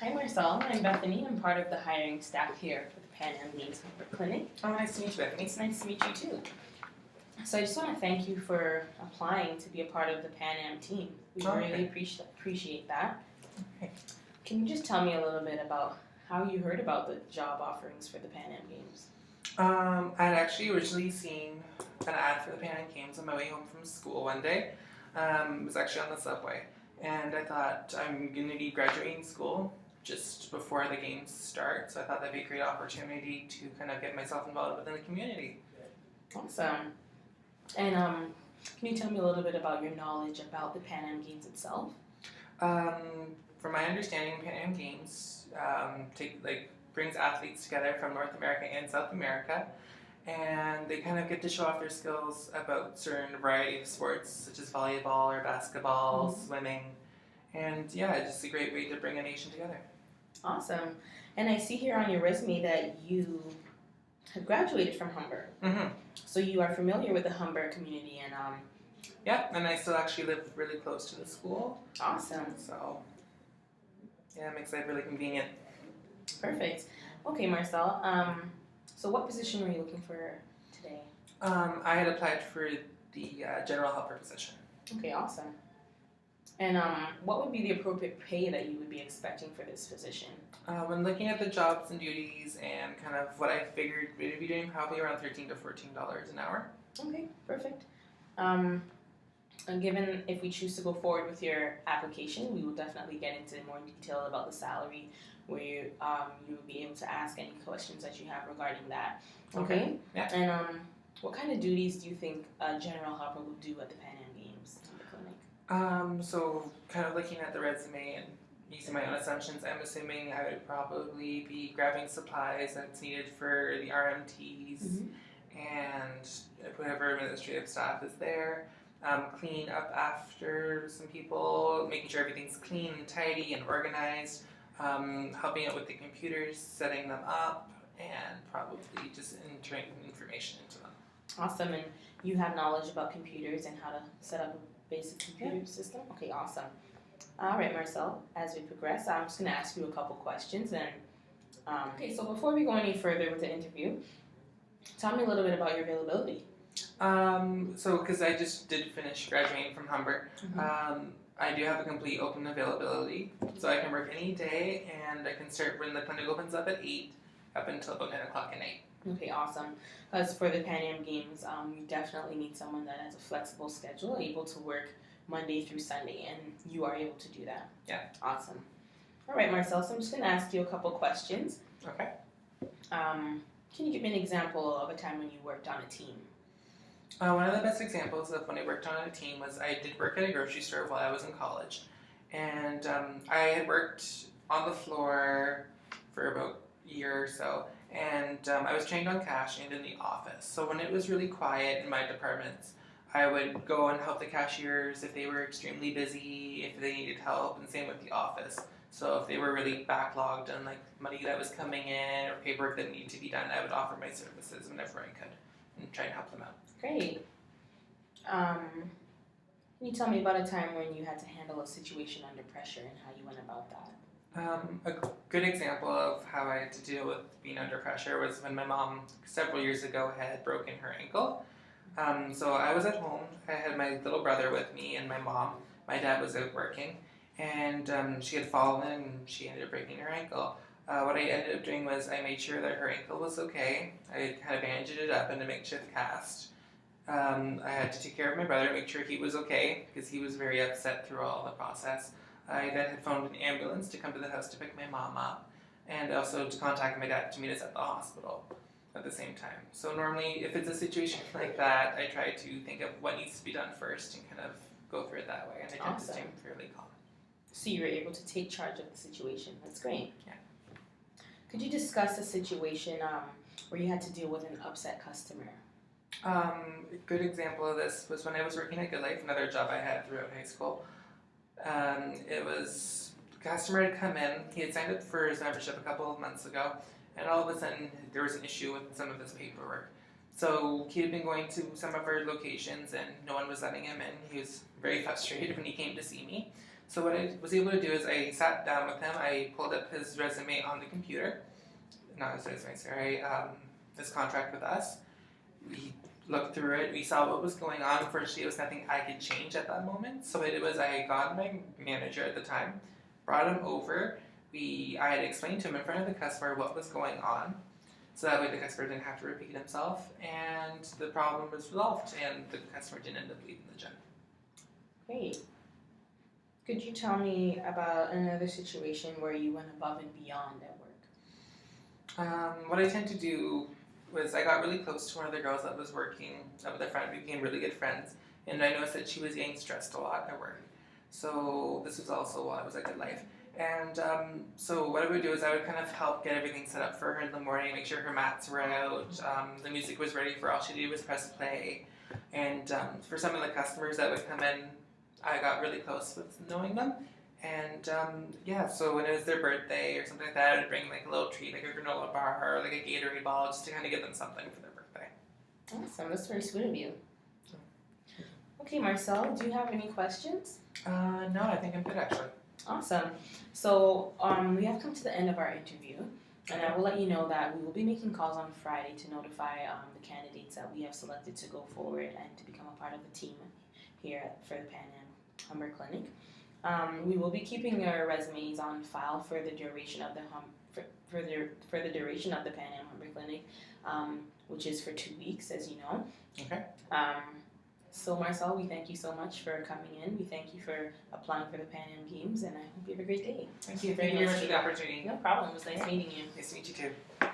Hi Marcel, I'm Bethany. I'm part of the hiring staff here for the Pan Am Games Clinic. Oh, nice to meet you, Bethany. It's nice to meet you too. So I just want to thank you for applying to be a part of the Pan Am team. We really appreciate that. Okay. Can you just tell me a little bit about how you heard about the job offerings for the Pan Am Games? I'd actually originally seen an ad for the Pan Am Games on my way home from school one day. It was actually on the subway. And I thought, I'm going to be graduating school just before the games start. So I thought that'd be a great opportunity to kind of get myself involved within the community. Awesome. And can you tell me a little bit about your knowledge about the Pan Am Games itself? From my understanding, Pan Am Games brings athletes together from North America and South America, and they kind of get to show off their skills about certain variety of sports such as volleyball or basketball, swimming, and yeah, it's just a great way to bring a nation together. Awesome. And I see here on your resume that you have graduated from Humber. Mm-hmm. So you are familiar with the Humber community and yeah, and I still actually live really close to the school. Awesome. So yeah, it makes life really convenient. Perfect. Okay, Marcel. So what position were you looking for today? I had applied for the general helper position. Okay, awesome. And what would be the appropriate pay that you would be expecting for this position? When looking at the jobs and duties and kind of what I figured we'd be doing, probably around $13 to $14 an hour. Okay, perfect. And given if we choose to go forward with your application, we will definitely get into more detail about the salary, where you will be able to ask any questions that you have regarding that. Okay? Yeah. And what kind of duties do you think a general helper will do at the Pan Am Games in the clinic? So kind of looking at the resume and using my own assumptions, I'm assuming I would probably be grabbing supplies that's needed for the RMTs and whatever administrative staff is there. Clean up after some people, making sure everything's clean and tidy and organized, helping out with the computers, setting them up, and probably just entering information into them. Awesome, and you have knowledge about computers and how to set up a basic computer system? Okay, awesome. All right, Marcel, as we progress, I'm just going to ask you a couple questions. And okay, so before we go any further with the interview, tell me a little bit about your availability. So because I just did finish graduating from Humber, I do have a complete open availability, so I can work any day, and I can start when the clinic opens up at 8 up until about 9 o'clock at night. Okay, awesome. Because for the Pan Am Games, you definitely need someone that has a flexible schedule, able to work Monday through Sunday, and you are able to do that. Yeah. Awesome. All right, Marcel, so I'm just going to ask you a couple questions. Okay. Can you give me an example of a time when you worked on a team? One of the best examples of when I worked on a team was I did work at a grocery store while I was in college. And I had worked on the floor for about a year or so. And I was trained on cash and in the office. So when it was really quiet in my departments, I would go and help the cashiers if they were extremely busy, if they needed help, and same with the office. So if they were really backlogged on like money that was coming in or paperwork that needed to be done, I would offer my services whenever I could and try and help them out. Great. Can you tell me about a time when you had to handle a situation under pressure and how you went about that? A good example of how I had to deal with being under pressure was when my mom, several years ago, had broken her ankle. So I was at home. I had my little brother with me and my mom. My dad was out working, and she had fallen and she ended up breaking her ankle. What I ended up doing was I made sure that her ankle was okay. I kind of bandaged it up in a makeshift cast. I had to take care of my brother, make sure he was okay, because he was very upset through all the process. I then had phoned an ambulance to come to the house to pick my mom up, and also to contact my dad to meet us at the hospital at the same time. So normally, if it's a situation like that, I try to think of what needs to be done first and kind of go through it that way, and I tend to stay fairly calm. So you were able to take charge of the situation. That's great. Yeah. Could you discuss a situation where you had to deal with an upset customer? A good example of this was when I was working at Good Life, another job I had throughout high school. It was, the customer had come in, he had signed up for his membership a couple of months ago, and all of a sudden there was an issue with some of his paperwork. So he had been going to some of our locations and no one was letting him in. He was very frustrated when he came to see me. So what I was able to do is I sat down with him. I pulled up his resume on the computer, not his resume, sorry, his contract with us. We looked through it. We saw what was going on. Unfortunately, it was nothing I could change at that moment. So what I did was I got my manager at the time, brought him over. I had explained to him in front of the customer what was going on, so that way the customer didn't have to repeat himself, and the problem was resolved, and the customer didn't end up leaving the gym. Great. Could you tell me about another situation where you went above and beyond at work? What I tend to do was I got really close to one of the girls that was working up at the front. We became really good friends, and I noticed that she was getting stressed a lot at work. So this was also while I was at Good Life. And so what I would do is I would kind of help get everything set up for her in the morning, make sure her mats were out, the music was ready for all she did was press play. And for some of the customers that would come in, I got really close with knowing them. And so when it was their birthday or something like that, I would bring like a little treat, like a granola bar or like a Gatorade ball, just to kind of give them something for their birthday. Awesome, that's very sweet of you. Okay, Marcel, do you have any questions? No, I think I'm good actually. Awesome. So we have come to the end of our interview, and I will let you know that we will be making calls on Friday to notify the candidates that we have selected to go forward and to become a part of the team here for the Pan Am Humber Clinic. We will be keeping your resumes on file for the duration of for the duration of the Pan Am Humber Clinic, which is for 2 weeks, as you know. Okay. So Marcel, we thank you so much for coming in. We thank you for applying for the Pan Am Games, and I hope you have a great day. Thank you very much for the opportunity. No problem. It was nice meeting you. Nice to meet you too.